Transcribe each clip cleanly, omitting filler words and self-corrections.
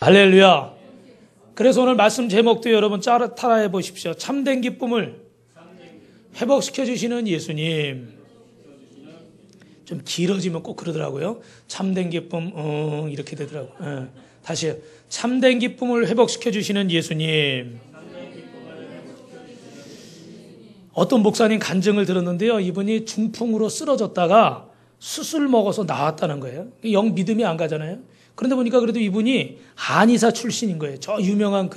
할렐루야. 그래서 오늘 말씀 제목도 여러분 따라해 보십시오. 참된 기쁨을 회복시켜 주시는 예수님. 좀 길어지면 꼭 그러더라고요. 참된 기쁨, 이렇게 되더라고요. 다시요. 참된 기쁨을 회복시켜 주시는 예수님. 어떤 목사님 간증을 들었는데요. 이분이 중풍으로 쓰러졌다가 수술 먹어서 나왔다는 거예요. 영 믿음이 안 가잖아요. 그런데 보니까 그래도 이분이 한의사 출신인 거예요. 저 유명한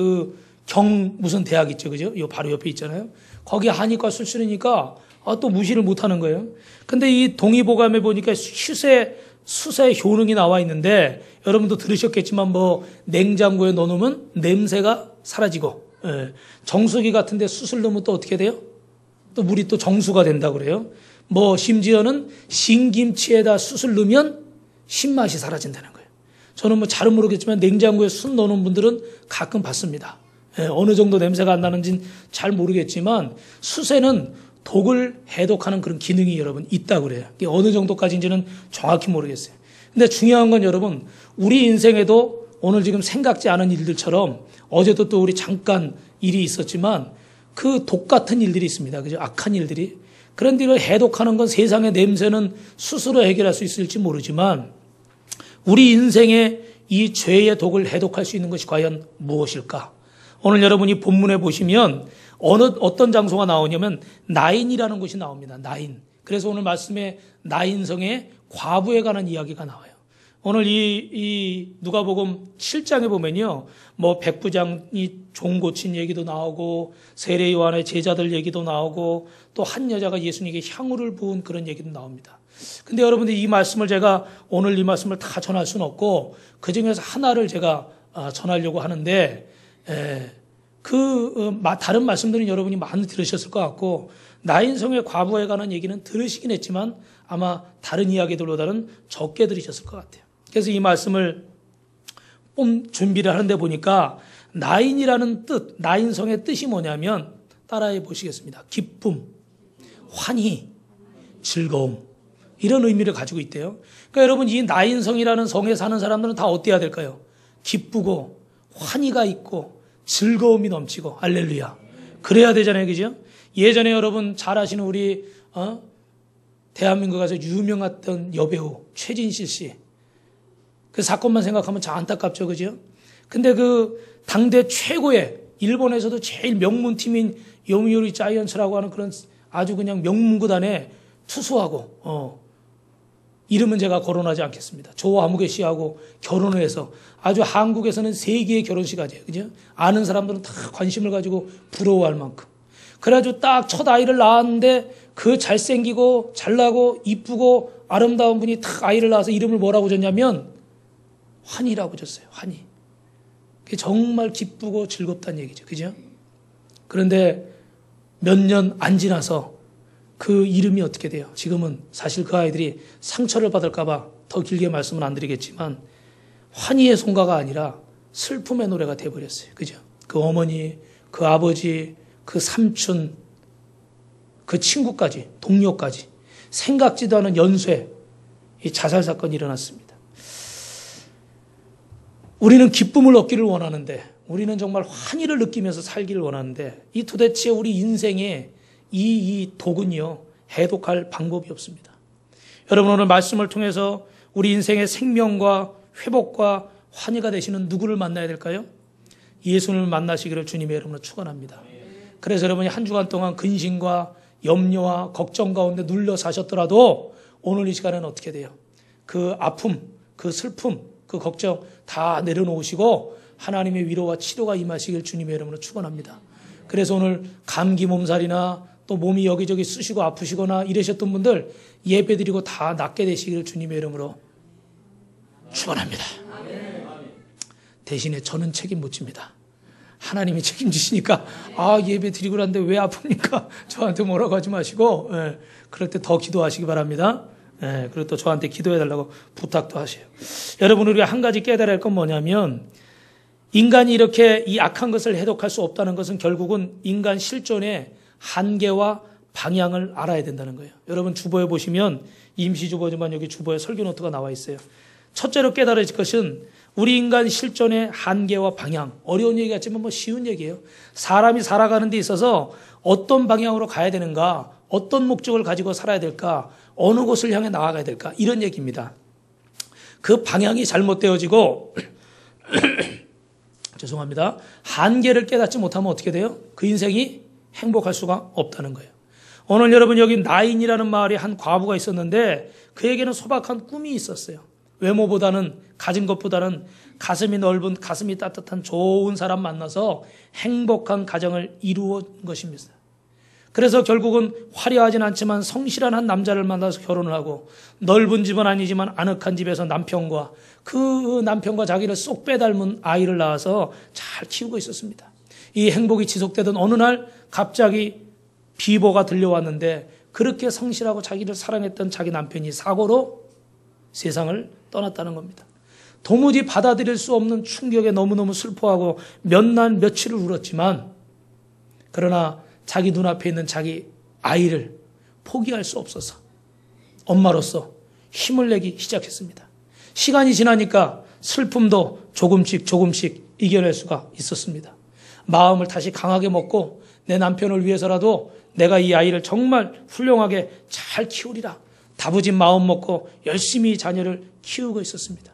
무슨 대학 있죠. 그죠? 요 바로 옆에 있잖아요. 거기 한의과 출신이니까 또 무시를 못 하는 거예요. 근데 이 동의보감에 보니까 수세 효능이 나와 있는데 여러분도 들으셨겠지만 냉장고에 넣어놓으면 냄새가 사라지고, 정수기 같은데 수술 넣으면 또 어떻게 돼요? 또 물이 또 정수가 된다고 그래요. 심지어는 신김치에다 수술 넣으면 신맛이 사라진다는 거예요. 저는 잘은 모르겠지만 냉장고에 숯 넣는 분들은 가끔 봤습니다. 어느 정도 냄새가 안 나는지는 잘 모르겠지만 숯에는 독을 해독하는 그런 기능이 여러분 있다고 그래요. 이게 어느 정도까지인지는 정확히 모르겠어요. 근데 중요한 건 여러분, 우리 인생에도 오늘 지금 생각지 않은 일들처럼 어제도 또 우리 잠깐 일이 있었지만 그 독 같은 일들이 있습니다. 그죠? 악한 일들이. 그런데 이걸 해독하는 건 세상의 냄새는 스스로 해결할 수 있을지 모르지만 우리 인생의 이 죄의 독을 해독할 수 있는 것이 과연 무엇일까? 오늘 여러분이 본문에 보시면 어떤 장소가 나오냐면 나인이라는 곳이 나옵니다. 나인. 그래서 오늘 말씀에 나인성의 과부에 관한 이야기가 나와요. 오늘 이 누가복음 7장에 보면요. 백부장이 종 고친 얘기도 나오고 세례 요한의 제자들 얘기도 나오고 또 한 여자가 예수님에게 향유를 부은 그런 얘기도 나옵니다. 근데 여러분들 이 말씀을 제가 오늘 이 말씀을 다 전할 수는 없고 그중에서 하나를 제가 전하려고 하는데 다른 말씀들은 여러분이 많이 들으셨을 것 같고 나인성의 과부에 관한 얘기는 들으시긴 했지만 아마 다른 이야기들보다는 적게 들으셨을 것 같아요. 그래서 이 말씀을 준비를 하는데 보니까 나인이라는 뜻, 나인성의 뜻이 뭐냐면 따라해 보시겠습니다. 기쁨, 환희, 즐거움 이런 의미를 가지고 있대요. 그러니까 여러분 이 나인성이라는 성에 사는 사람들은 다 어때야 될까요? 기쁘고 환희가 있고 즐거움이 넘치고 할렐루야. 그래야 되잖아요. 그죠? 예전에 여러분 잘 아시는 우리 대한민국에서 유명했던 여배우 최진실 씨. 그 사건만 생각하면 참 안타깝죠. 그죠? 근데 당대 최고의 일본에서도 제일 명문팀인 요미우리 자이언츠라고 하는 그런 아주 그냥 명문구단에 투수하고 이름은 제가 거론하지 않겠습니다. 조화무게 씨하고 결혼을 해서 아주 한국에서는 세계의 결혼식 하죠. 그죠? 아는 사람들은 다 관심을 가지고 부러워할 만큼. 그래가지고 딱 첫 아이를 낳았는데 그 잘생기고 잘나고 이쁘고 아름다운 분이 딱 아이를 낳아서 이름을 뭐라고 줬냐면 환희라고 줬어요. 환희. 그게 정말 기쁘고 즐겁다는 얘기죠. 그죠? 그런데 몇 년 안 지나서 그 이름이 어떻게 돼요? 지금은 사실 그 아이들이 상처를 받을까봐 더 길게 말씀은 안 드리겠지만 환희의 송가가 아니라 슬픔의 노래가 돼버렸어요. 그죠? 그 어머니, 그 아버지, 그 삼촌, 그 친구까지, 동료까지 생각지도 않은 연쇄 이 자살 사건이 일어났습니다. 우리는 기쁨을 얻기를 원하는데 우리는 정말 환희를 느끼면서 살기를 원하는데 이 도대체 우리 인생의 이 독은요 해독할 방법이 없습니다. 여러분 오늘 말씀을 통해서 우리 인생의 생명과 회복과 환희가 되시는 누구를 만나야 될까요? 예수님을 만나시기를 주님의 이름으로 축원합니다. 그래서 여러분이 한 주간 동안 근심과 염려와 걱정 가운데 눌려 사셨더라도 오늘 이 시간에는 어떻게 돼요? 그 아픔, 그 슬픔, 그 걱정 다 내려놓으시고 하나님의 위로와 치료가 임하시길 주님의 이름으로 축원합니다. 그래서 오늘 감기 몸살이나 또 몸이 여기저기 쑤시고 아프시거나 이러셨던 분들 예배드리고 다 낫게 되시기를 주님의 이름으로 축원합니다. 대신에 저는 책임 못 집니다. 하나님이 책임지시니까 예배 드리고 났는데 왜 아픕니까? 저한테 뭐라고 하지 마시고 그럴 때 더 기도하시기 바랍니다. 그리고 또 저한테 기도해달라고 부탁도 하세요. 여러분 우리가 한 가지 깨달아야 할 건 뭐냐면 인간이 이렇게 이 악한 것을 해독할 수 없다는 것은 결국은 인간 실존의 한계와 방향을 알아야 된다는 거예요. 여러분 주보에 보시면 임시주보지만 여기 주보에 설교 노트가 나와 있어요. 첫째로 깨달아질 것은 우리 인간 실존의 한계와 방향. 어려운 얘기 같지만 뭐 쉬운 얘기예요. 사람이 살아가는 데 있어서 어떤 방향으로 가야 되는가, 어떤 목적을 가지고 살아야 될까, 어느 곳을 향해 나아가야 될까, 이런 얘기입니다. 그 방향이 잘못되어지고 죄송합니다. 한계를 깨닫지 못하면 어떻게 돼요? 그 인생이 행복할 수가 없다는 거예요. 오늘 여러분 여기 나인이라는 마을에 한 과부가 있었는데 그에게는 소박한 꿈이 있었어요. 외모보다는 가진 것보다는 가슴이 넓은 가슴이 따뜻한 좋은 사람 만나서 행복한 가정을 이루어 것입니다. 그래서 결국은 화려하진 않지만 성실한 한 남자를 만나서 결혼을 하고 넓은 집은 아니지만 아늑한 집에서 남편과 그 남편과 자기를 쏙 빼닮은 아이를 낳아서 잘 키우고 있었습니다. 이 행복이 지속되던 어느 날 갑자기 비보가 들려왔는데 그렇게 성실하고 자기를 사랑했던 자기 남편이 사고로 세상을 떠났다는 겁니다. 도무지 받아들일 수 없는 충격에 너무너무 슬퍼하고 몇 날 며칠을 울었지만 그러나 자기 눈앞에 있는 자기 아이를 포기할 수 없어서 엄마로서 힘을 내기 시작했습니다. 시간이 지나니까 슬픔도 조금씩 이겨낼 수가 있었습니다. 마음을 다시 강하게 먹고 내 남편을 위해서라도 내가 이 아이를 정말 훌륭하게 잘 키우리라. 다부진 마음 먹고 열심히 자녀를 키우고 있었습니다.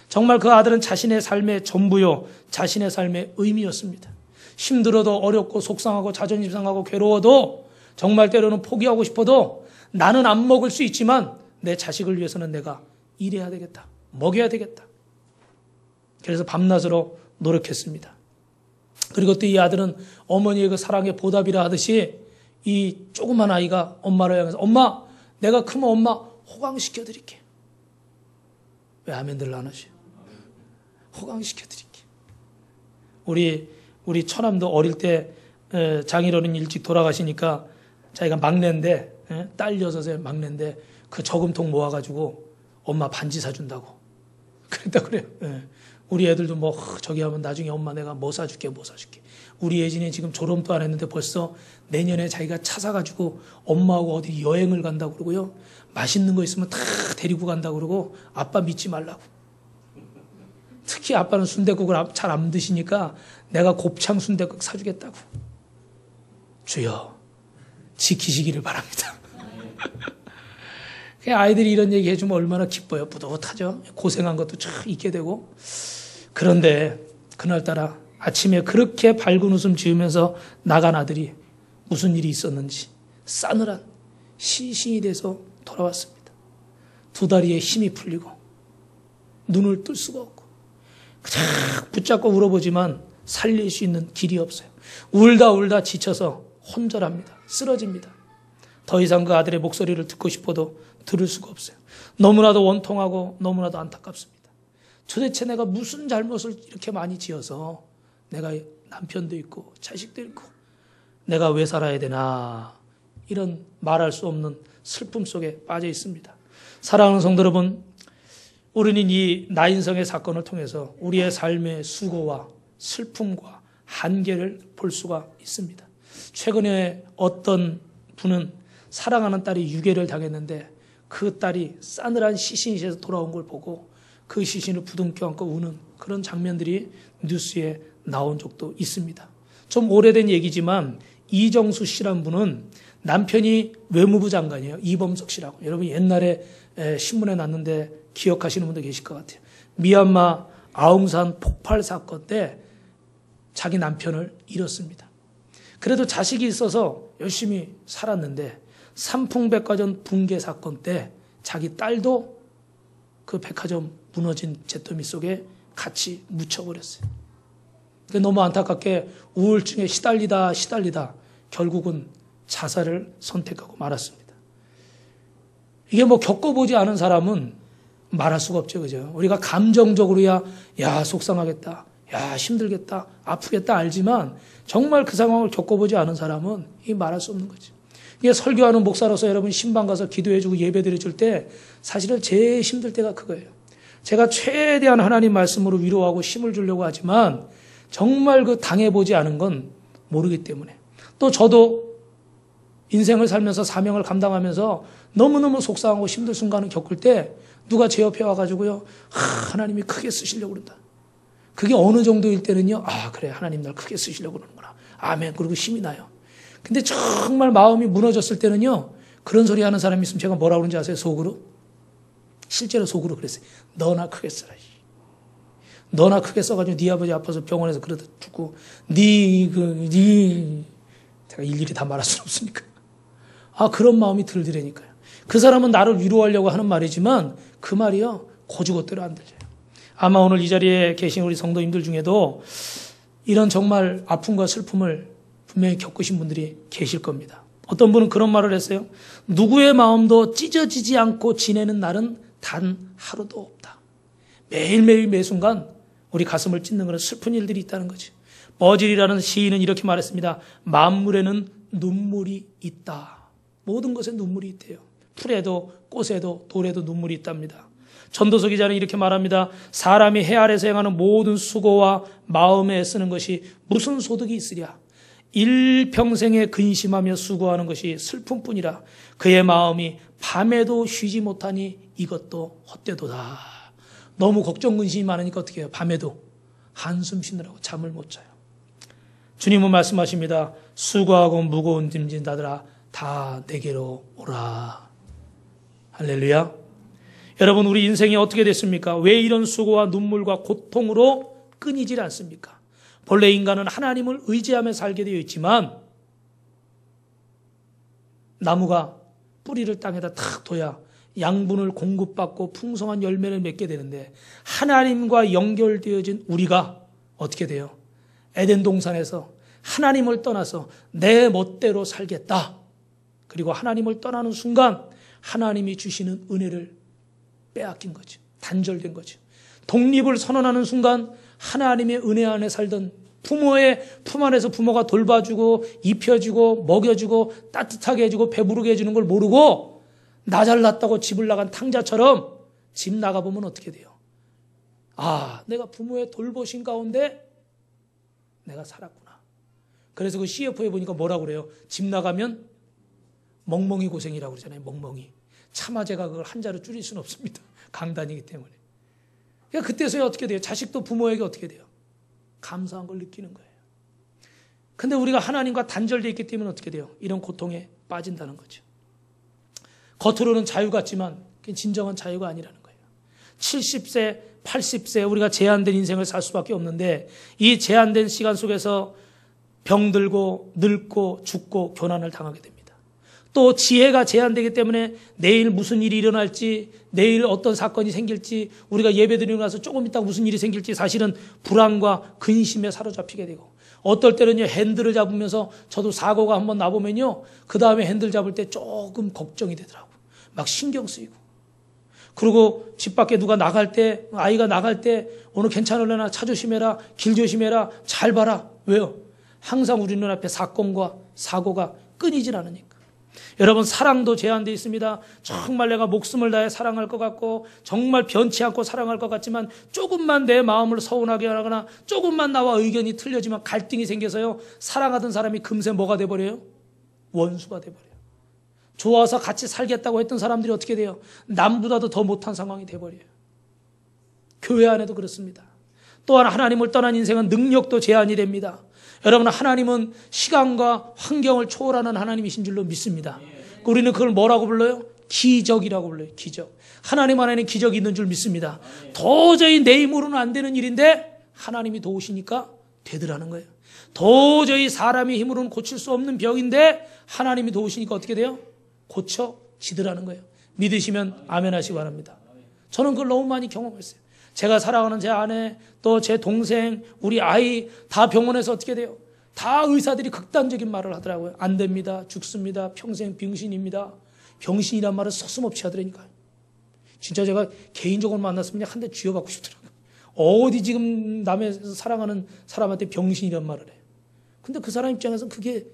정말 그 아들은 자신의 삶의 전부요, 자신의 삶의 의미였습니다. 힘들어도 어렵고 속상하고 자존심 상하고 괴로워도 정말 때로는 포기하고 싶어도 나는 안 먹을 수 있지만 내 자식을 위해서는 내가 일해야 되겠다. 먹여야 되겠다. 그래서 밤낮으로 노력했습니다. 그리고 또 이 아들은 어머니의 그 사랑의 보답이라 하듯이 이 조그만 아이가 엄마를 향해서 엄마 내가 크면 엄마 호강시켜 드릴게. 왜 아멘들 안 하셔? 호강시켜 드릴게. 우리 처남도 어릴 때 장인어른이 일찍 돌아가시니까 자기가 막내인데 딸 6의 막내인데 그 저금통 모아가지고 엄마 반지 사준다고 그랬다 그래요. 우리 애들도 뭐 저기 하면 나중에 엄마 내가 뭐 사줄게. 우리 예진이 지금 졸업도 안 했는데 벌써 내년에 자기가 차 사가지고 엄마하고 어디 여행을 간다고 그러고요. 맛있는 거 있으면 다 데리고 간다고 그러고 아빠 믿지 말라고. 특히 아빠는 순댓국을 잘 안 드시니까 내가 곱창 순댓국 사주겠다고. 주여 지키시기를 바랍니다. 아이들이 이런 얘기 해주면 얼마나 기뻐요. 뿌듯하죠. 고생한 것도 참 잊게 되고. 그런데 그날따라 아침에 그렇게 밝은 웃음 지으면서 나간 아들이 무슨 일이 있었는지 싸늘한 시신이 돼서 돌아왔습니다. 두 다리에 힘이 풀리고 눈을 뜰 수가 없고 그냥 붙잡고 울어보지만 살릴 수 있는 길이 없어요. 울다 지쳐서 혼절합니다. 쓰러집니다. 더 이상 그 아들의 목소리를 듣고 싶어도 들을 수가 없어요. 너무나도 원통하고 너무나도 안타깝습니다. 도대체 내가 무슨 잘못을 이렇게 많이 지어서 내가 남편도 있고 자식도 있고 내가 왜 살아야 되나 이런 말할 수 없는 슬픔 속에 빠져 있습니다. 사랑하는 성도 여러분, 우리는 이 나인성의 사건을 통해서 우리의 삶의 수고와 슬픔과 한계를 볼 수가 있습니다. 최근에 어떤 분은 사랑하는 딸이 유괴를 당했는데 그 딸이 싸늘한 시신이 돼서 돌아온 걸 보고 그 시신을 부둥켜 안고 우는 그런 장면들이 뉴스에 나온 적도 있습니다. 좀 오래된 얘기지만 이정수 씨란 분은 남편이 외무부 장관이에요. 이범석 씨라고. 여러분 옛날에 신문에 났는데 기억하시는 분도 계실 것 같아요. 미얀마 아웅산 폭발 사건 때 자기 남편을 잃었습니다. 그래도 자식이 있어서 열심히 살았는데 삼풍백화점 붕괴 사건 때 자기 딸도 그 백화점 무너진 잿더미 속에 같이 묻혀버렸어요. 너무 안타깝게 우울증에 시달리다 결국은 자살을 선택하고 말았습니다. 이게 뭐 겪어보지 않은 사람은 말할 수가 없죠. 그죠? 우리가 감정적으로야 속상하겠다. 힘들겠다. 아프겠다 알지만 정말 그 상황을 겪어보지 않은 사람은 이 말할 수 없는 거죠. 이게 설교하는 목사로서 여러분 신방 가서 기도해주고 예배드려줄 때 사실은 제일 힘들 때가 그거예요. 제가 최대한 하나님 말씀으로 위로하고 힘을 주려고 하지만 정말 그 당해보지 않은 건 모르기 때문에 또 저도 인생을 살면서 사명을 감당하면서 너무너무 속상하고 힘든 순간을 겪을 때 누가 제 옆에 와가지고요, 하나님이 크게 쓰시려고 그런다. 그게 어느 정도일 때는요, 그래, 하나님 날 크게 쓰시려고 그러는구나. 아멘. 그리고 힘이 나요. 근데 정말 마음이 무너졌을 때는요, 그런 소리 하는 사람이 있으면 제가 뭐라고 그러는지 아세요? 속으로? 실제로 속으로 그랬어요. 너나 크게 써라. 너나 크게 써가지고 네 아버지 아파서 병원에서 그러다 죽고 제가 일일이 다 말할 수는 없으니까. 그런 마음이 들더라니까요. 그 사람은 나를 위로하려고 하는 말이지만 그 말이요, 고주것대로 안 들려요. 아마 오늘 이 자리에 계신 우리 성도님들 중에도 이런 정말 아픔과 슬픔을 분명히 겪으신 분들이 계실 겁니다. 어떤 분은 그런 말을 했어요. 누구의 마음도 찢어지지 않고 지내는 날은 단 하루도 없다. 매일매일 매순간 우리 가슴을 찢는 그런 슬픈 일들이 있다는 거죠. 버질이라는 시인은 이렇게 말했습니다. 만물에는 눈물이 있다. 모든 것에 눈물이 있대요. 풀에도 꽃에도 돌에도 눈물이 있답니다. 전도서 기자는 이렇게 말합니다. 사람이 해 아래서 행하는 모든 수고와 마음에 애쓰는 것이 무슨 소득이 있으랴. 일평생에 근심하며 수고하는 것이 슬픔뿐이라. 그의 마음이 밤에도 쉬지 못하니 이것도 헛되도다. 너무 걱정 근심이 많으니까 어떻게 해요? 밤에도 한숨 쉬느라고 잠을 못 자요. 주님은 말씀하십니다. 수고하고 무거운 짐진 자들아 다 내게로 오라. 할렐루야. 여러분, 우리 인생이 어떻게 됐습니까? 왜 이런 수고와 눈물과 고통으로 끊이질 않습니까? 본래 인간은 하나님을 의지하며 살게 되어 있지만 나무가 뿌리를 땅에다 탁 둬야 양분을 공급받고 풍성한 열매를 맺게 되는데 하나님과 연결되어진 우리가 어떻게 돼요? 에덴 동산에서 하나님을 떠나서 내 멋대로 살겠다. 그리고 하나님을 떠나는 순간 하나님이 주시는 은혜를 빼앗긴 거죠. 단절된 거죠. 독립을 선언하는 순간 하나님의 은혜 안에 살던 부모의 품 안에서 부모가 돌봐주고 입혀주고 먹여주고 따뜻하게 해주고 배부르게 해주는 걸 모르고 나 잘났다고 집을 나간 탕자처럼 집 나가보면 어떻게 돼요? 내가 부모의 돌보신 가운데 내가 살았구나. 그래서 그 CF에 보니까 뭐라고 그래요? 집 나가면 멍멍이 고생이라고 그러잖아요. 멍멍이. 차마 제가 그걸 한자로 줄일 수는 없습니다. 강단이기 때문에. 그러니까 그때서야 어떻게 돼요? 자식도 부모에게 어떻게 돼요? 감사한 걸 느끼는 거예요. 근데 우리가 하나님과 단절되어 있기 때문에 어떻게 돼요? 이런 고통에 빠진다는 거죠. 겉으로는 자유 같지만 진정한 자유가 아니라는 거예요. 70세, 80세 우리가 제한된 인생을 살 수밖에 없는데 이 제한된 시간 속에서 병들고 늙고 죽고 고난을 당하게 됩니다. 또 지혜가 제한되기 때문에 내일 무슨 일이 일어날지, 내일 어떤 사건이 생길지, 우리가 예배드리고 나서 조금 있다가 무슨 일이 생길지 사실은 불안과 근심에 사로잡히게 되고, 어떨 때는요 핸들을 잡으면서 저도 사고가 한번 나보면요 그 다음에 핸들 잡을 때 조금 걱정이 되더라고. 막 신경 쓰이고. 그리고 집 밖에 누가 나갈 때, 아이가 나갈 때 오늘 괜찮을래나 차 조심해라, 길 조심해라, 잘 봐라. 왜요? 항상 우리 눈앞에 사건과 사고가 끊이질 않으니까. 여러분, 사랑도 제한되어 있습니다. 정말 내가 목숨을 다해 사랑할 것 같고 정말 변치 않고 사랑할 것 같지만 조금만 내 마음을 서운하게 하거나 조금만 나와 의견이 틀려지면 갈등이 생겨서요 사랑하던 사람이 금세 뭐가 돼버려요? 원수가 돼버려요. 좋아서 같이 살겠다고 했던 사람들이 어떻게 돼요? 남보다도 더 못한 상황이 돼버려요. 교회 안에도 그렇습니다. 또한 하나님을 떠난 인생은 능력도 제한이 됩니다. 여러분, 하나님은 시간과 환경을 초월하는 하나님이신 줄로 믿습니다. 우리는 그걸 뭐라고 불러요? 기적이라고 불러요. 기적. 하나님 안에는 기적이 있는 줄 믿습니다. 도저히 내 힘으로는 안 되는 일인데 하나님이 도우시니까 되더라는 거예요. 도저히 사람의 힘으로는 고칠 수 없는 병인데 하나님이 도우시니까 어떻게 돼요? 고쳐지더라는 거예요. 믿으시면 아멘 하시기 바랍니다. 저는 그걸 너무 많이 경험했어요. 제가 사랑하는 제 아내, 또 제 동생, 우리 아이 다 병원에서 어떻게 돼요? 다 의사들이 극단적인 말을 하더라고요. 안 됩니다. 죽습니다. 평생 병신입니다. 병신이란 말을 서슴없이 하더라니까요. 진짜 제가 개인적으로 만났으면 한 대 쥐어받고 싶더라고요. 어디 지금 남의 사랑하는 사람한테 병신이란 말을 해요. 근데 그 사람 입장에서는 그게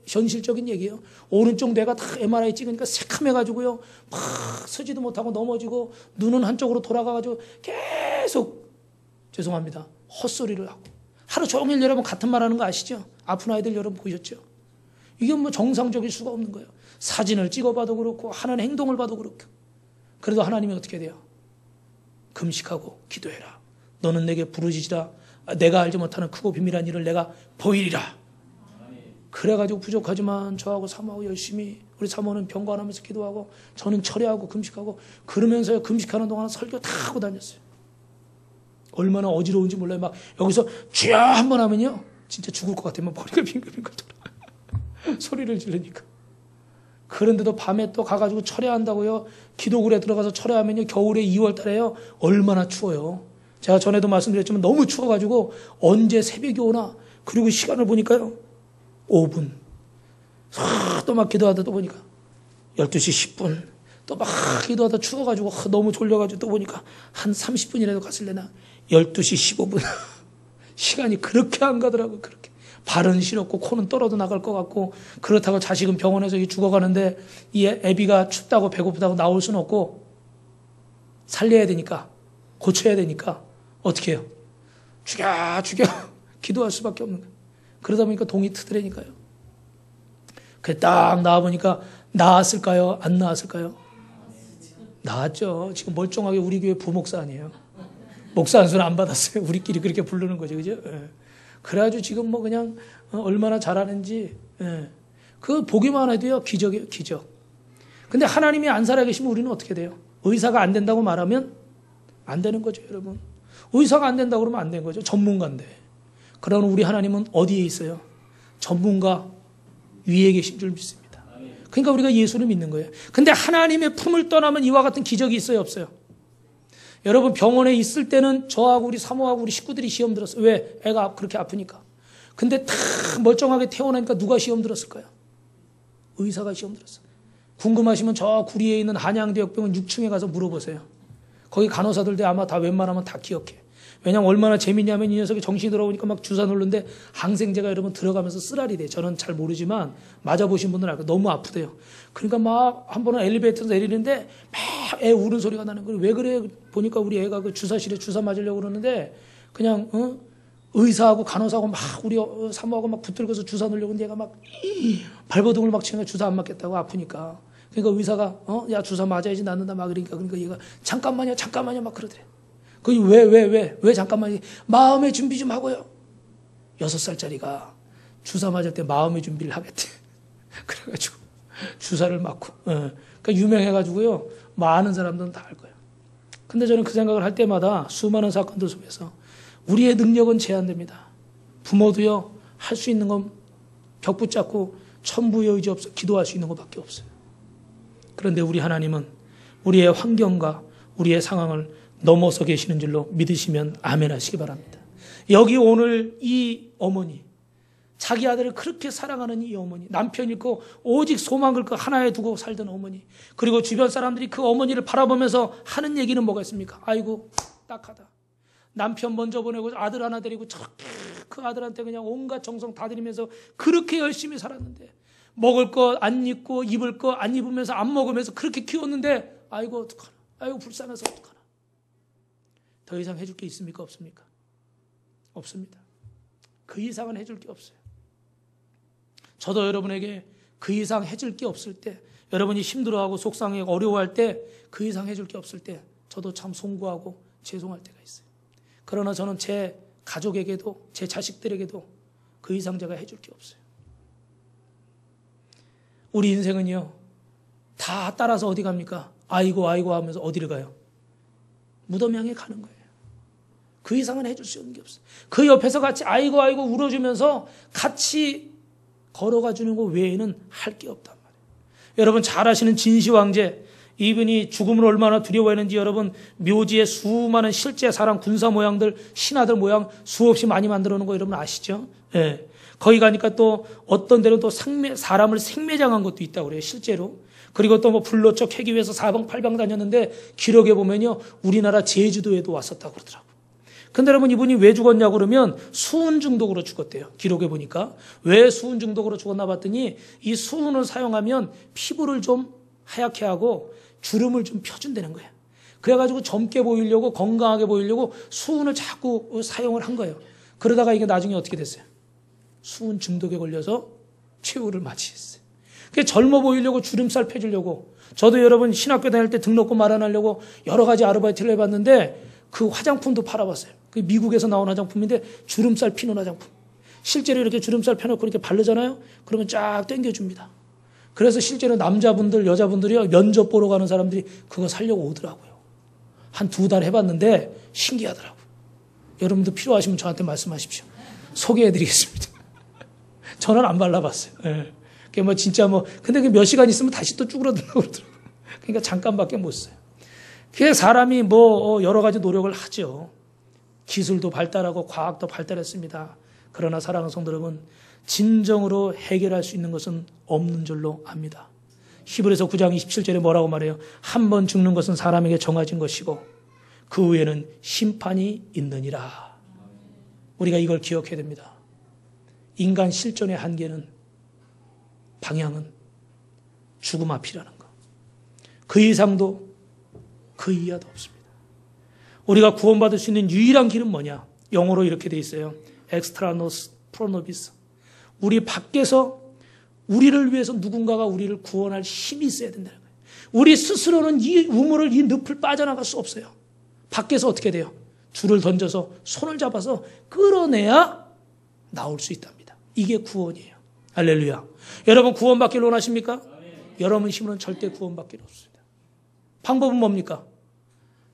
현실적인 얘기예요. 오른쪽 뇌가 다 MRI 찍으니까 새카매가지고요. 막 서지도 못하고 넘어지고 눈은 한쪽으로 돌아가가지고 계속 죄송합니다. 헛소리를 하고. 하루 종일 여러분 같은 말 하는 거 아시죠? 아픈 아이들 여러분 보셨죠? 이게 뭐 정상적일 수가 없는 거예요. 사진을 찍어봐도 그렇고 하는 행동을 봐도 그렇고. 그래도 하나님이 어떻게 돼요? 금식하고 기도해라. 너는 내게 부르짖으라. 내가 알지 못하는 크고 비밀한 일을 내가 보이리라. 그래가지고 부족하지만 저하고 사모하고 열심히 우리 사모는 병관하면서 기도하고 저는 철회하고 금식하고 그러면서 금식하는 동안 설교 다 하고 다녔어요. 얼마나 어지러운지 몰라요. 막 여기서 주여 한번 하면요 진짜 죽을 것 같아요. 머리가 빙글빙글 돌아. 소리를 지르니까. 그런데도 밤에 또 가가지고 철회한다고요. 기도굴에 들어가서 철회하면요 겨울에 2월 달에요 얼마나 추워요. 제가 전에도 말씀드렸지만 너무 추워가지고 언제 새벽이 오나. 그리고 시간을 보니까요 5분. 또 막 기도하다 또 보니까 12시 10분. 또 막 기도하다 추워가지고 너무 졸려가지고 또 보니까 한 30분이라도 갔을래나 12시 15분. 시간이 그렇게 안 가더라고요. 그렇게. 발은 시렵고 코는 떨어져 나갈 것 같고 그렇다고 자식은 병원에서 죽어가는데 이 애비가 춥다고 배고프다고 나올 수는 없고 살려야 되니까 고쳐야 되니까 어떻게 해요? 죽여 기도할 수밖에 없는 거예요. 그러다 보니까 동이 트더라니까요. 그래 딱 나와보니까 나았을까요? 안 나았을까요? 나았죠. 지금 멀쩡하게 우리 교회 부목사 아니에요. 목사 안수는 안 받았어요. 우리끼리 그렇게 부르는 거죠. 그죠? 예. 그래가지고 지금 뭐 그냥 얼마나 잘하는지 그 보기만 해도요 기적이에요. 기적. 근데 하나님이 안 살아계시면 우리는 어떻게 돼요? 의사가 안 된다고 말하면 안 되는 거죠. 여러분. 의사가 안 된다고 그러면 안 된 거죠. 전문가인데. 그러나 우리 하나님은 어디에 있어요? 전문가 위에 계신 줄 믿습니다. 그러니까 우리가 예수를 믿는 거예요. 근데 하나님의 품을 떠나면 이와 같은 기적이 있어요? 없어요? 여러분 병원에 있을 때는 저하고 우리 사모하고 우리 식구들이 시험 들었어요. 왜? 애가 그렇게 아프니까. 근데 다 멀쩡하게 태어나니까 누가 시험 들었을까요? 의사가 시험 들었어요. 궁금하시면 저 구리에 있는 한양대역병원 6층에 가서 물어보세요. 거기 간호사들도 아마 다 웬만하면 다 기억해. 왜냐면 얼마나 재밌냐면 이 녀석이 정신이 들어오니까 막 주사 놓는데 항생제가 여러분 들어가면서 쓰라리 돼. 저는 잘 모르지만 맞아보신 분들은 알고 너무 아프대요. 그러니까 막 한 번은 엘리베이터에서 내리는데 막 애 우는 소리가 나는 거예요. 왜 그래? 보니까 우리 애가 그 주사실에 주사 맞으려고 그러는데 그냥 의사하고 간호사하고 막 우리 사모하고 막 붙들고서 주사 놓으려고 하는데 얘가 막 발버둥을 막 치는 거야. 주사 안 맞겠다고 아프니까. 그러니까 의사가 야 주사 맞아야지 낫는다 막 그러니까 얘가 잠깐만요 막 그러더래. 그 왜 잠깐만 마음의 준비 좀 하고요. 6살짜리가 주사 맞을 때 마음의 준비를 하겠대. 그래가지고 주사를 맞고 그러니까 유명해가지고요 많은 사람들은 다 알 거예요. 근데 저는 그 생각을 할 때마다 수많은 사건들 속에서 우리의 능력은 제한됩니다. 부모도요 할 수 있는 건 벽 붙잡고 천부의 의지 없어 기도할 수 있는 것밖에 없어요. 그런데 우리 하나님은 우리의 환경과 우리의 상황을 넘어서 계시는 줄로 믿으시면 아멘 하시기 바랍니다. 여기 오늘 이 어머니, 자기 아들을 그렇게 사랑하는 이 어머니, 남편 잃고 오직 소망을 그 하나에 두고 살던 어머니, 그리고 주변 사람들이 그 어머니를 바라보면서 하는 얘기는 뭐가 있습니까? 아이고 딱하다. 남편 먼저 보내고 아들 하나 데리고 저렇게 그 아들한테 그냥 온갖 정성 다 들이면서 그렇게 열심히 살았는데 먹을 거 안 입고 입을 거 안 입으면서 안 먹으면서 그렇게 키웠는데 아이고 어떡하나. 아이고 불쌍해서 어떡하나. 더 이상 해줄 게 있습니까? 없습니까? 없습니다. 그 이상은 해줄 게 없어요. 저도 여러분에게 그 이상 해줄 게 없을 때, 여러분이 힘들어하고 속상하고 어려워할 때, 그 이상 해줄 게 없을 때 저도 참 송구하고 죄송할 때가 있어요. 그러나 저는 제 가족에게도 제 자식들에게도 그 이상 제가 해줄 게 없어요. 우리 인생은요 다 따라서 어디 갑니까? 아이고 하면서 어디를 가요? 무덤 향해 가는 거예요. 그 이상은 해줄 수 있는 게 없어요. 그 옆에서 같이 아이고 울어주면서 같이 걸어가 주는 것 외에는 할 게 없단 말이에요. 여러분 잘 아시는 진시황제, 이분이 죽음을 얼마나 두려워했는지 여러분 묘지에 수많은 실제 사람 군사 모양들, 신하들 모양 수없이 많이 만들어 놓은 거 여러분 아시죠? 예. 거기 가니까 또 어떤 데는 또 사람을 생매장한 것도 있다고 그래요. 실제로. 그리고 또 뭐 불로초 캐기 위해서 사방팔방 다녔는데 기록에 보면요 우리나라 제주도에도 왔었다고 그러더라고요. 근데 여러분 이분이 왜 죽었냐고 그러면 수은 중독으로 죽었대요. 기록에 보니까. 왜 수은 중독으로 죽었나 봤더니 이 수은을 사용하면 피부를 좀 하얗게 하고 주름을 좀 펴준다는 거예요. 그래가지고 젊게 보이려고 건강하게 보이려고 수은을 자꾸 사용을 한 거예요. 그러다가 이게 나중에 어떻게 됐어요? 수은 중독에 걸려서 최후를 맞이했어요. 그게 젊어 보이려고 주름살 펴주려고. 저도 여러분 신학교 다닐 때 등록금 마련하려고 여러 가지 아르바이트를 해봤는데 그 화장품도 팔아봤어요. 그 미국에서 나온 화장품인데 주름살 피는 화장품. 실제로 이렇게 주름살 펴놓고 이렇게 바르잖아요. 그러면 쫙 당겨줍니다. 그래서 실제로 남자분들, 여자분들이요, 면접 보러 가는 사람들이 그거 사려고 오더라고요. 한 2달 해봤는데 신기하더라고요. 여러분도 필요하시면 저한테 말씀하십시오. 소개해드리겠습니다. 저는 안 발라봤어요. 예. 그게 뭐 진짜 뭐, 근데 그 몇 시간 있으면 다시 또 쭈그러든다고 그러더라고요. 그러니까 잠깐밖에 못 써요. 그게 사람이 뭐 여러 가지 노력을 하죠. 기술도 발달하고 과학도 발달했습니다. 그러나 사랑하는 성도 여러분, 진정으로 해결할 수 있는 것은 없는 줄로 압니다. 히브리서 9장 27절에 뭐라고 말해요? 한 번 죽는 것은 사람에게 정해진 것이고 그 후에는 심판이 있느니라. 우리가 이걸 기억해야 됩니다. 인간 실존의 한계는, 방향은 죽음 앞이라는 거. 그 이상도 그 이하도 없습니다. 우리가 구원받을 수 있는 유일한 길은 뭐냐? 영어로 이렇게 돼 있어요. 엑스트라 노스 프로노비스. 우리 밖에서 우리를 위해서 누군가가 우리를 구원할 힘이 있어야 된다는 거예요. 우리 스스로는 이 우물을, 이 늪을 빠져나갈 수 없어요. 밖에서 어떻게 돼요? 줄을 던져서 손을 잡아서 끌어내야 나올 수 있답니다. 이게 구원이에요. 할렐루야. 여러분 구원받기를 원하십니까? 여러분 힘으로는 절대 구원받기를 없습니다. 방법은 뭡니까?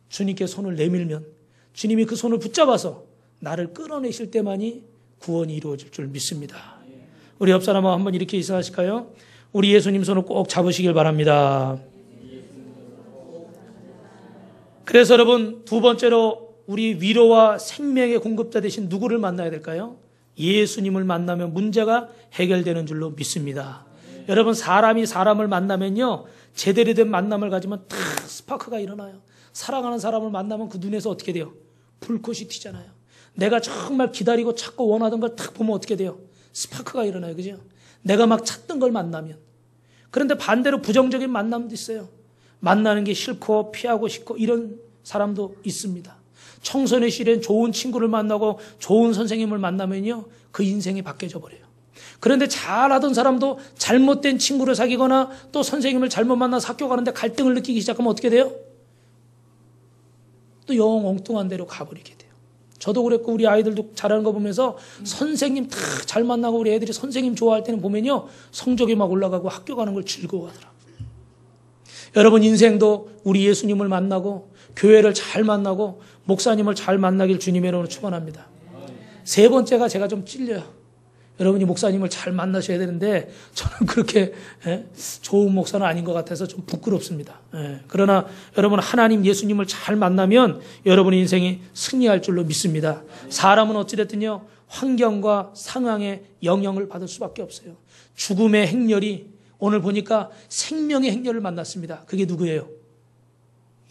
주님께 손을 내밀면 주님이 그 손을 붙잡아서 나를 끌어내실 때만이 구원이 이루어질 줄 믿습니다. 우리 옆 사람하고 한번 이렇게 인사하실까요? 우리 예수님 손을 꼭 잡으시길 바랍니다. 그래서 여러분, 두 번째로 우리 위로와 생명의 공급자 되신 누구를 만나야 될까요? 예수님을 만나면 문제가 해결되는 줄로 믿습니다. 여러분, 사람이 사람을 만나면요, 제대로 된 만남을 가지면 탁 스파크가 일어나요. 사랑하는 사람을 만나면 그 눈에서 어떻게 돼요? 불꽃이 튀잖아요. 내가 정말 기다리고 찾고 원하던 걸 탁 보면 어떻게 돼요? 스파크가 일어나요. 그죠? 내가 막 찾던 걸 만나면. 그런데 반대로 부정적인 만남도 있어요. 만나는 게 싫고 피하고 싶고 이런 사람도 있습니다. 청소년 시절엔 좋은 친구를 만나고 좋은 선생님을 만나면요, 그 인생이 바뀌어져 버려요. 그런데 잘하던 사람도 잘못된 친구를 사귀거나 또 선생님을 잘못 만나서 학교 가는데 갈등을 느끼기 시작하면 어떻게 돼요? 또 영 엉뚱한 데로 가버리게 돼요. 저도 그랬고 우리 아이들도 잘하는 거 보면서 선생님 다 잘 만나고 우리 애들이 선생님 좋아할 때는 보면요, 성적이 막 올라가고 학교 가는 걸 즐거워하더라고요. 여러분 인생도 우리 예수님을 만나고 교회를 잘 만나고 목사님을 잘 만나길 주님의 이름으로 축원합니다. 세 번째가 제가 좀 찔려요. 여러분이 목사님을 잘 만나셔야 되는데 저는 그렇게 좋은 목사는 아닌 것 같아서 좀 부끄럽습니다. 그러나 여러분 하나님 예수님을 잘 만나면 여러분의 인생이 승리할 줄로 믿습니다. 사람은 어찌됐든요, 환경과 상황에 영향을 받을 수밖에 없어요. 죽음의 행렬이 오늘 보니까 생명의 행렬을 만났습니다. 그게 누구예요?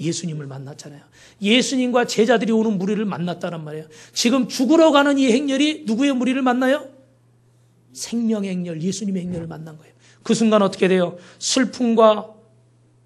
예수님을 만났잖아요. 예수님과 제자들이 오는 무리를 만났다는 말이에요. 지금 죽으러 가는 이 행렬이 누구의 무리를 만나요? 생명의 행렬, 예수님의 행렬을 만난 거예요. 그 순간 어떻게 돼요? 슬픔과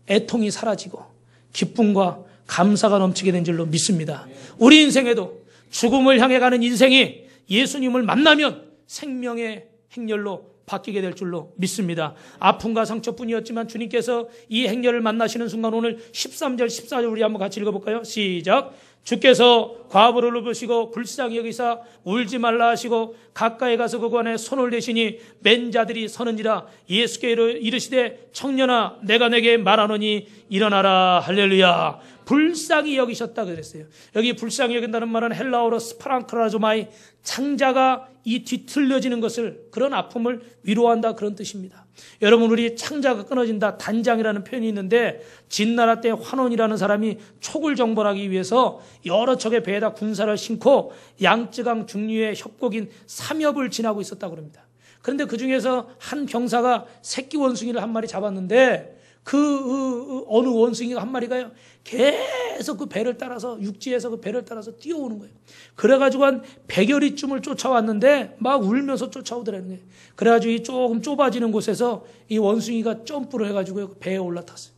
애통이 사라지고 기쁨과 감사가 넘치게 된 줄로 믿습니다. 우리 인생에도 죽음을 향해 가는 인생이 예수님을 만나면 생명의 행렬로 바뀌게 될 줄로 믿습니다. 아픔과 상처뿐이었지만 주님께서 이 행렬을 만나시는 순간 오늘 13절, 14절 우리 한번 같이 읽어볼까요? 시작. 주께서 과부를 높으시고 불쌍히 여기사 울지 말라 하시고 가까이 가서 그관에 손을 대시니 맨 자들이 서는지라. 예수께 이르시되 청년아 내가 내게 말하노니 일어나라. 할렐루야. 불쌍히 여기셨다 그랬어요. 여기 불쌍히 여긴다는 말은 헬라어로 스파랑크라조마이, 창자가 이 뒤틀려지는 것을, 그런 아픔을 위로한다 그런 뜻입니다. 여러분 우리 창자가 끊어진다, 단장이라는 표현이 있는데 진나라 때 환원이라는 사람이 촉을 정벌하기 위해서 여러 척의 배에다 군사를 싣고 양쯔강 중류의 협곡인 삼엽을 지나고 있었다고 합니다. 그런데 그 중에서 한 병사가 새끼 원숭이를 한 마리 잡았는데 그 어느 원숭이가 한 마리가요 계속 그 배를 따라서, 육지에서 그 배를 따라서 뛰어오는 거예요. 그래가지고 한 100여리쯤을 쫓아왔는데 막 울면서 쫓아오더라는 거예요. 그래가지고 이 조금 좁아지는 곳에서 이 원숭이가 점프를 해가지고 배에 올라탔어요.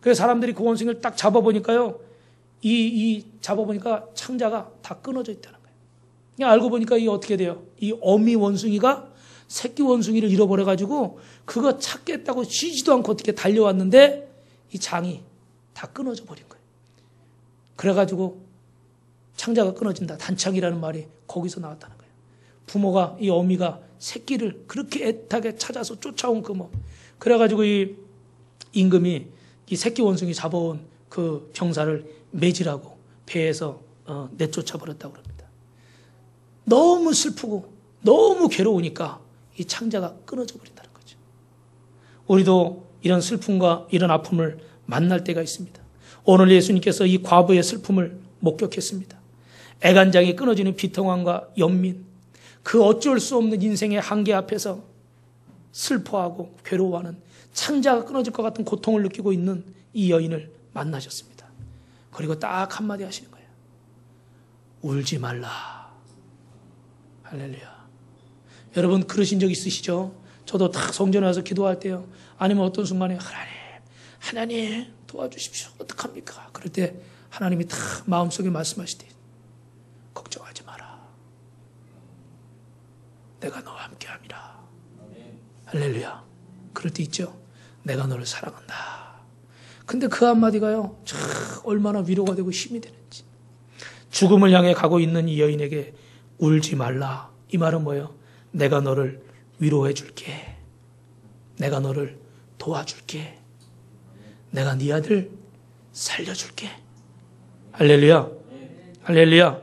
그래서 사람들이 그 원숭이를 딱 잡아보니까요, 잡아보니까 창자가 다 끊어져 있다는 거예요. 그냥 알고 보니까 이게 어떻게 돼요? 이 어미 원숭이가 새끼 원숭이를 잃어버려가지고 그거 찾겠다고 쉬지도 않고 어떻게 달려왔는데 이 장이 다 끊어져 버린 거예요. 그래가지고 창자가 끊어진다. 단창이라는 말이 거기서 나왔다는 거예요. 부모가, 이 어미가 새끼를 그렇게 애타게 찾아서 쫓아온 그 몸. 그래가지고 이 임금이 이 새끼 원숭이 잡아온 그 병사를 매질하고 배에서 내쫓아 버렸다고 합니다. 너무 슬프고 너무 괴로우니까 이 창자가 끊어져 버린다는 거죠. 우리도 이런 슬픔과 이런 아픔을 만날 때가 있습니다. 오늘 예수님께서 이 과부의 슬픔을 목격했습니다. 애간장이 끊어지는 비통함과 연민, 그 어쩔 수 없는 인생의 한계 앞에서 슬퍼하고 괴로워하는 창자가 끊어질 것 같은 고통을 느끼고 있는 이 여인을 만나셨습니다. 그리고 딱 한마디 하시는 거예요. 울지 말라. 할렐루야. 여러분 그러신 적 있으시죠? 저도 딱 성전에 와서 기도할 때요. 아니면 어떤 순간에 하나님 도와주십시오. 어떡합니까? 그럴 때 하나님이 딱 마음속에 말씀하시되 걱정하지 마라. 내가 너와 함께함이라. 할렐루야. 그럴 때 있죠. 내가 너를 사랑한다. 근데 그 한마디가요. 참 얼마나 위로가 되고 힘이 되는지. 죽음을 향해 가고 있는 이 여인에게 울지 말라. 이 말은 뭐예요? 내가 너를 위로해 줄게. 내가 너를 도와줄게. 내가 네 아들 살려줄게. 할렐루야. 할렐루야.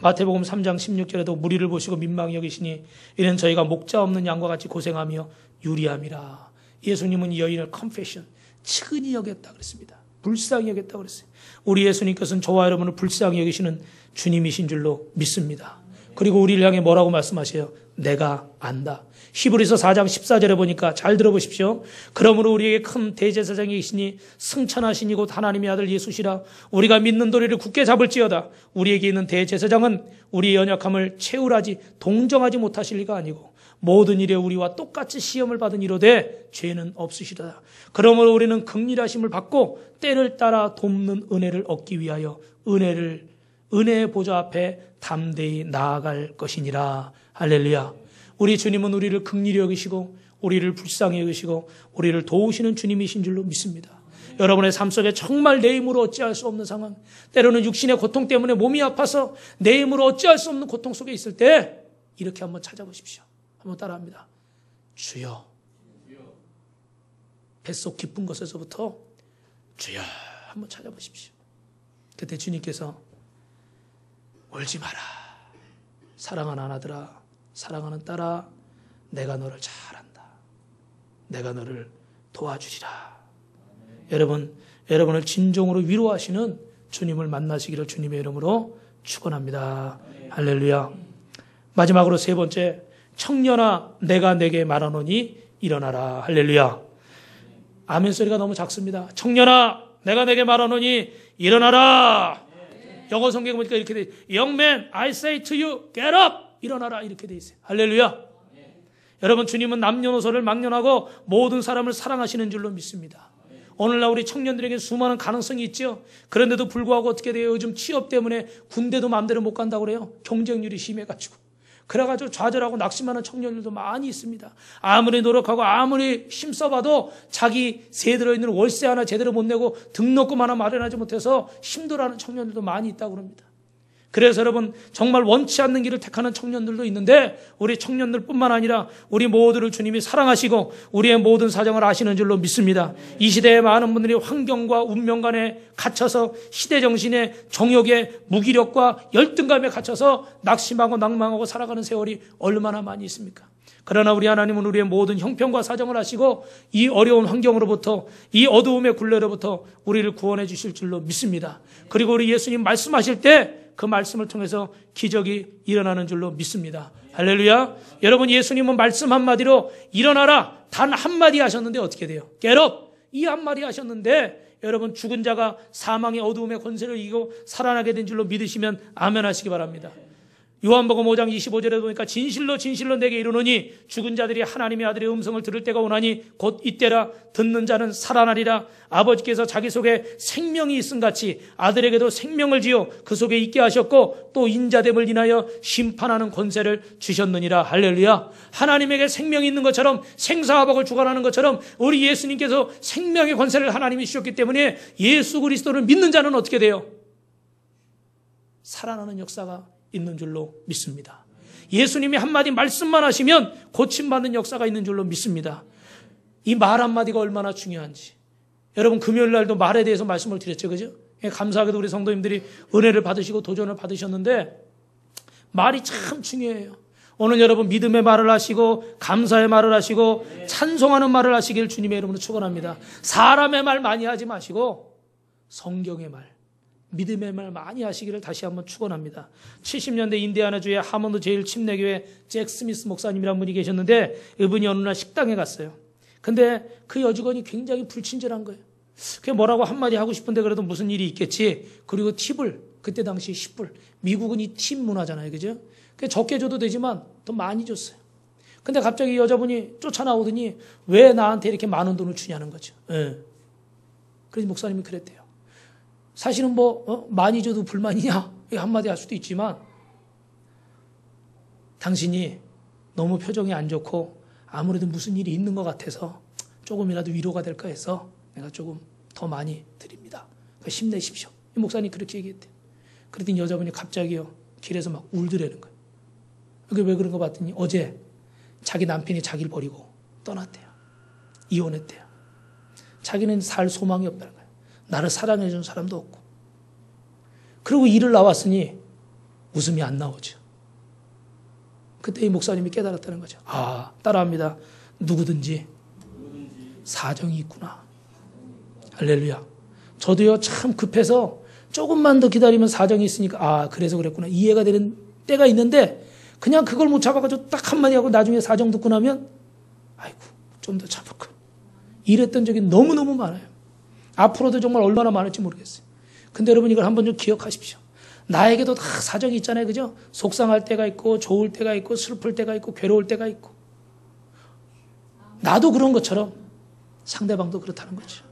마태복음 3장 16절에도 무리를 보시고 민망히 여기시니 이는 저희가 목자 없는 양과 같이 고생하며 유리함이라. 예수님은 이 여인을 confession, 측은히 여겼다 그랬습니다. 불쌍히 여겼다 그랬어요. 우리 예수님께서는 저와 여러분을 불쌍히 여기시는 주님이신 줄로 믿습니다. 그리고 우리를 향해 뭐라고 말씀하세요? 내가 안다. 히브리서 4장 14절에 보니까 잘 들어보십시오. 그러므로 우리에게 큰 대제사장이 계시니 승천하신 이곳 하나님의 아들 예수시라. 우리가 믿는 도리를 굳게 잡을지어다. 우리에게 있는 대제사장은 우리의 연약함을 채울하지 동정하지 못하실 리가 아니고 모든 일에 우리와 똑같이 시험을 받은 이로되 죄는 없으시다. 그러므로 우리는 긍휼하심을 받고 때를 따라 돕는 은혜를 얻기 위하여 은혜의 보좌 앞에 담대히 나아갈 것이니라. 할렐루야. 우리 주님은 우리를 긍휼히 여기시고 우리를 불쌍히 여기시고 우리를 도우시는 주님이신 줄로 믿습니다. 여러분의 삶 속에 정말 내 힘으로 어찌할 수 없는 상황, 때로는 육신의 고통 때문에 몸이 아파서 내 힘으로 어찌할 수 없는 고통 속에 있을 때 이렇게 한번 찾아보십시오. 한번 따라합니다. 주여. 뱃속 깊은 곳에서부터 주여 한번 찾아보십시오. 그때 주님께서 울지 마라. 사랑하는 아들아, 사랑하는 딸아, 내가 너를 잘 안다. 내가 너를 도와주리라. 여러분을 진정으로 위로하시는 주님을 만나시기를 주님의 이름으로 축원합니다. 할렐루야. 마지막으로 세 번째, 청년아 내가 내게 말하노니 일어나라. 할렐루야. 아멘 소리가 너무 작습니다. 청년아 내가 내게 말하노니 일어나라. 영어 성경 보니까 이렇게 돼 있어요. Young man, I say to you, get up. 일어나라. 이렇게 돼 있어요. 할렐루야. 여러분 주님은 남녀노소를 막론하고 모든 사람을 사랑하시는 줄로 믿습니다. 오늘날 우리 청년들에게 수많은 가능성이 있죠. 그런데도 불구하고 어떻게 돼요? 요즘 취업 때문에 군대도 마음대로 못 간다고 그래요. 경쟁률이 심해가지고. 그래가지고 좌절하고 낙심하는 청년들도 많이 있습니다. 아무리 노력하고 아무리 힘써봐도 자기 세에 들어있는 월세 하나 제대로 못 내고 등록금 하나 마련하지 못해서 힘들어하는 청년들도 많이 있다고 합니다. 그래서 여러분 정말 원치 않는 길을 택하는 청년들도 있는데 우리 청년들뿐만 아니라 우리 모두를 주님이 사랑하시고 우리의 모든 사정을 아시는 줄로 믿습니다. 이 시대에 많은 분들이 환경과 운명 간에 갇혀서 시대정신의 정욕의 무기력과 열등감에 갇혀서 낙심하고 낭망하고 살아가는 세월이 얼마나 많이 있습니까? 그러나 우리 하나님은 우리의 모든 형편과 사정을 아시고 이 어려운 환경으로부터 이 어두움의 굴레로부터 우리를 구원해 주실 줄로 믿습니다. 그리고 우리 예수님 말씀하실 때 그 말씀을 통해서 기적이 일어나는 줄로 믿습니다. 할렐루야. 여러분 예수님은 말씀 한마디로 일어나라 단 한마디 하셨는데 어떻게 돼요? Get up. 이 한마디 하셨는데 여러분 죽은 자가 사망의 어두움의 권세를 이기고 살아나게 된 줄로 믿으시면 아멘 하시기 바랍니다. 요한복음 5장 25절에 보니까 진실로 진실로 내게 이르노니 죽은 자들이 하나님의 아들의 음성을 들을 때가 오나니 곧 이때라. 듣는 자는 살아나리라. 아버지께서 자기 속에 생명이 있음같이 아들에게도 생명을 지어 그 속에 있게 하셨고 또 인자됨을 인하여 심판하는 권세를 주셨느니라. 할렐루야. 하나님에게 생명이 있는 것처럼 생사화복을 주관하는 것처럼 우리 예수님께서 생명의 권세를 하나님이 주셨기 때문에 예수 그리스도를 믿는 자는 어떻게 돼요? 살아나는 역사가 있는 줄로 믿습니다. 예수님이 한마디 말씀만 하시면 고침받는 역사가 있는 줄로 믿습니다. 이 말 한마디가 얼마나 중요한지. 여러분 금요일 날도 말에 대해서 말씀을 드렸죠. 그죠? 감사하게도 우리 성도님들이 은혜를 받으시고 도전을 받으셨는데 말이 참 중요해요. 오늘 여러분 믿음의 말을 하시고 감사의 말을 하시고 찬송하는 말을 하시길 주님의 이름으로 축원합니다. 사람의 말 많이 하지 마시고 성경의 말, 믿음의 말 많이 하시기를 다시 한번 축원합니다. 70년대 인디아나주의 하몬드 제일 침례교회 잭 스미스 목사님이라는 분이 계셨는데 이분이 어느 날 식당에 갔어요. 근데 그 여직원이 굉장히 불친절한 거예요. 그게 뭐라고 한마디 하고 싶은데 그래도 무슨 일이 있겠지. 그리고 팁을 그때 당시 10불. 미국은 이 팁 문화잖아요. 그죠? 적게 줘도 되지만 더 많이 줬어요. 근데 갑자기 여자분이 쫓아나오더니 왜 나한테 이렇게 많은 돈을 주냐는 거죠. 예. 그래서 목사님이 그랬대요. 사실은 많이 줘도 불만이냐? 한마디 할 수도 있지만 당신이 너무 표정이 안 좋고 아무래도 무슨 일이 있는 것 같아서 조금이라도 위로가 될까 해서 내가 조금 더 많이 드립니다. 그러니까 힘내십시오. 이 목사님이 그렇게 얘기했대요. 그랬더니 여자분이 갑자기요 길에서 막 울더라는 거예요. 그게 왜 그런 거 봤더니 어제 자기 남편이 자기를 버리고 떠났대요. 이혼했대요. 자기는 살 소망이 없다는 거예요. 나를 사랑해 준 사람도 없고. 그리고 일을 나왔으니 웃음이 안 나오죠. 그때 이 목사님이 깨달았다는 거죠. 아, 따라합니다. 누구든지 사정이 있구나. 할렐루야. 저도요 참 급해서 조금만 더 기다리면 사정이 있으니까 아 그래서 그랬구나 이해가 되는 때가 있는데 그냥 그걸 못 잡아가지고 딱 한마디 하고 나중에 사정 듣고 나면 아이고 좀 더 참을걸. 이랬던 적이 너무너무 많아요. 앞으로도 정말 얼마나 많을지 모르겠어요. 근데 여러분 이걸 한번 좀 기억하십시오. 나에게도 다 사정이 있잖아요. 그죠? 속상할 때가 있고 좋을 때가 있고 슬플 때가 있고 괴로울 때가 있고 나도 그런 것처럼 상대방도 그렇다는 거죠.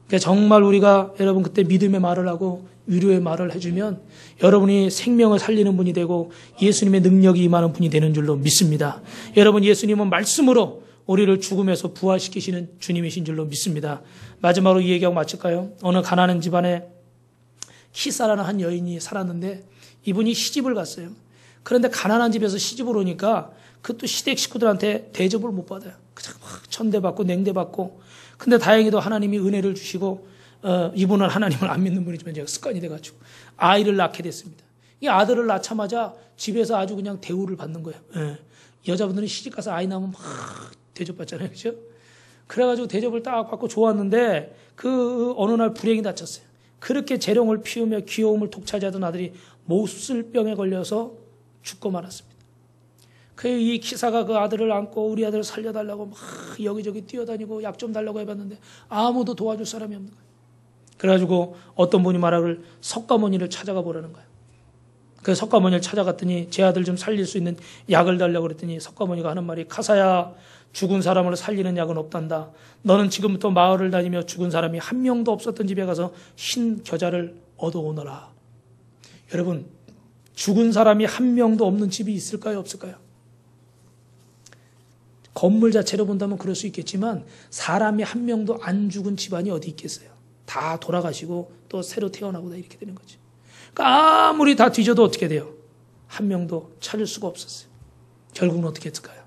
그러니까 정말 우리가 여러분 그때 믿음의 말을 하고 위로의 말을 해주면 여러분이 생명을 살리는 분이 되고 예수님의 능력이 임하는 분이 되는 줄로 믿습니다. 여러분 예수님은 말씀으로 우리를 죽음에서 부활시키시는 주님이신 줄로 믿습니다. 마지막으로 이 얘기하고 마칠까요? 어느 가난한 집안에 키사라는 한 여인이 살았는데 이분이 시집을 갔어요. 그런데 가난한 집에서 시집을 오니까 그것도 시댁 식구들한테 대접을 못 받아요. 그냥 막 천대받고 냉대받고. 근데 다행히도 하나님이 은혜를 주시고 이분은 하나님을 안 믿는 분이지만 제가 습관이 돼가지고 아이를 낳게 됐습니다. 이 아들을 낳자마자 집에서 아주 그냥 대우를 받는 거예요. 예. 여자분들은 시집 가서 아이 낳으면 막 대접받잖아요. 그죠? 그래가지고 대접을 딱 받고 좋았는데 그 어느 날 불행이 닥쳤어요. 그렇게 재롱을 피우며 귀여움을 독차지하던 아들이 모술병에 걸려서 죽고 말았습니다. 이 기사가 그 아들을 안고 우리 아들을 살려달라고 막 여기저기 뛰어다니고 약 좀 달라고 해봤는데 아무도 도와줄 사람이 없는 거예요. 그래가지고 어떤 분이 말하길 석가모니를 찾아가 보라는 거예요. 그 석가모니를 찾아갔더니 제 아들 좀 살릴 수 있는 약을 달라고 그랬더니 석가모니가 하는 말이 카사야 죽은 사람을 살리는 약은 없단다. 너는 지금부터 마을을 다니며 죽은 사람이 한 명도 없었던 집에 가서 흰 겨자를 얻어오너라. 여러분 죽은 사람이 한 명도 없는 집이 있을까요? 없을까요? 건물 자체로 본다면 그럴 수 있겠지만 사람이 한 명도 안 죽은 집안이 어디 있겠어요? 다 돌아가시고 또 새로 태어나고 다 이렇게 되는 거죠. 그러니까 아무리 다 뒤져도 어떻게 돼요? 한 명도 찾을 수가 없었어요. 결국은 어떻게 했을까요?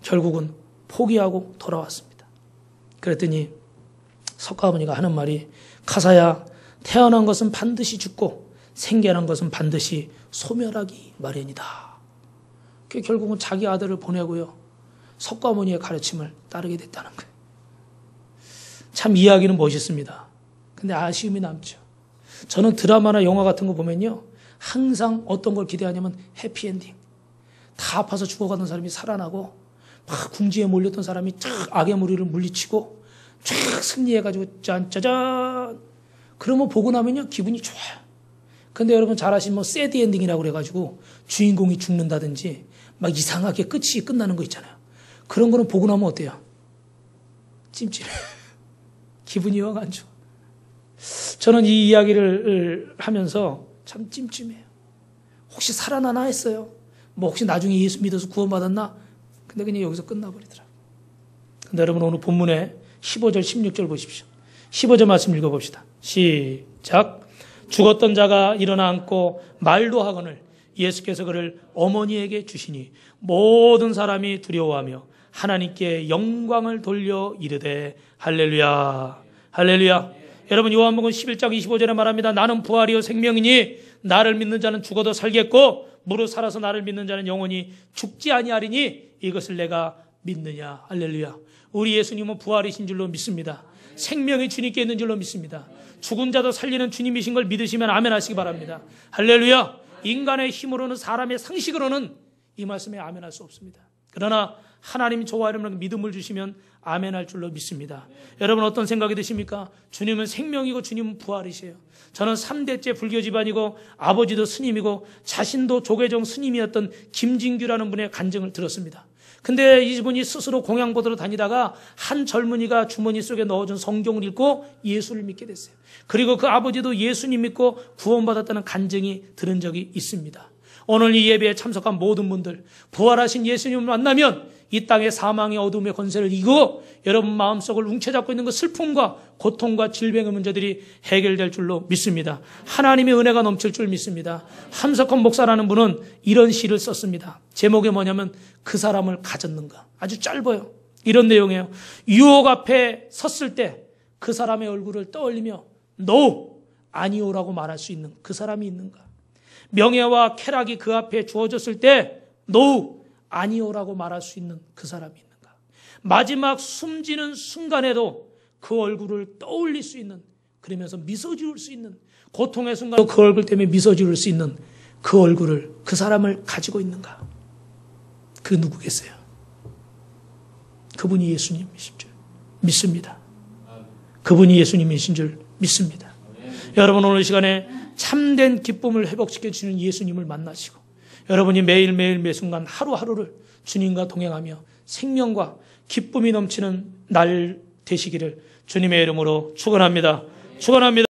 결국은 포기하고 돌아왔습니다. 그랬더니 석가모니가 하는 말이 카사야 태어난 것은 반드시 죽고 생겨난 것은 반드시 소멸하기 마련이다. 결국은 자기 아들을 보내고요. 석가모니의 가르침을 따르게 됐다는 거예요. 참 이야기는 멋있습니다. 근데 아쉬움이 남죠. 저는 드라마나 영화 같은 거 보면요. 항상 어떤 걸 기대하냐면 해피엔딩. 다 아파서 죽어가는 사람이 살아나고 막 궁지에 몰렸던 사람이 쫙 악의 무리를 물리치고 쫙 승리해가지고 짠짜잔. 그러면 보고 나면요. 기분이 좋아요. 근데 여러분 잘 아시면 새드 엔딩이라고 그래가지고 주인공이 죽는다든지 막 이상하게 끝이 끝나는 거 있잖아요. 그런 거는 보고 나면 어때요? 찜찜해. 기분이 영 안 좋아. 저는 이 이야기를 하면서 참 찜찜해요. 혹시 살아나나 했어요. 뭐 혹시 나중에 예수 믿어서 구원받았나? 근데 그냥 여기서 끝나버리더라고요. 근데 여러분 오늘 본문에 15절 16절 보십시오. 15절 말씀 읽어봅시다. 시작. 죽었던 자가 일어나 앉고 말도 하거늘 예수께서 그를 어머니에게 주시니 모든 사람이 두려워하며 하나님께 영광을 돌려 이르되 할렐루야 할렐루야. 여러분 요한복음 11장 25절에 말합니다. 나는 부활이요 생명이니 나를 믿는 자는 죽어도 살겠고 무릇 살아서 나를 믿는 자는 영원히 죽지 아니하리니 이것을 내가 믿느냐. 할렐루야. 우리 예수님은 부활이신 줄로 믿습니다. 생명이 주님께 있는 줄로 믿습니다. 죽은 자도 살리는 주님이신 걸 믿으시면 아멘 하시기 바랍니다. 할렐루야. 인간의 힘으로는 사람의 상식으로는 이 말씀에 아멘 할 수 없습니다. 그러나 하나님이 저와 여러분에게 믿음을 주시면 아멘 할 줄로 믿습니다. 여러분 어떤 생각이 드십니까? 주님은 생명이고 주님은 부활이세요. 저는 3대째 불교 집안이고 아버지도 스님이고 자신도 조계종 스님이었던 김진규라는 분의 간증을 들었습니다. 근데 이분이 스스로 공양보도로 다니다가 한 젊은이가 주머니 속에 넣어준 성경을 읽고 예수를 믿게 됐어요. 그리고 그 아버지도 예수님 믿고 구원받았다는 간증이 들은 적이 있습니다. 오늘 이 예배에 참석한 모든 분들 부활하신 예수님을 만나면 이 땅의 사망의 어둠의 권세를 이기고 여러분 마음속을 웅켜잡고 있는 그 슬픔과 고통과 질병의 문제들이 해결될 줄로 믿습니다. 하나님의 은혜가 넘칠 줄 믿습니다. 함석헌 목사라는 분은 이런 시를 썼습니다. 제목이 뭐냐면 그 사람을 가졌는가. 아주 짧아요. 이런 내용이에요. 유혹 앞에 섰을 때 그 사람의 얼굴을 떠올리며 No, 아니오라고 말할 수 있는 그 사람이 있는가. 명예와 쾌락이 그 앞에 주어졌을 때 No, 아니오라고 말할 수 있는 그 사람이 있는가. 마지막 숨지는 순간에도 그 얼굴을 떠올릴 수 있는, 그러면서 미소 지을 수 있는, 고통의 순간 그 얼굴 때문에 미소 지을 수 있는 그 얼굴을, 그 사람을 가지고 있는가. 그 누구겠어요? 그분이 예수님이신 줄 믿습니다. 그분이 예수님이신 줄 믿습니다. 여러분 오늘 시간에 참된 기쁨을 회복시켜 주시는 예수님을 만나시고 여러분이 매일매일 매순간 하루하루를 주님과 동행하며 생명과 기쁨이 넘치는 날 되시기를 주님의 이름으로 축원합니다. 축원합니다.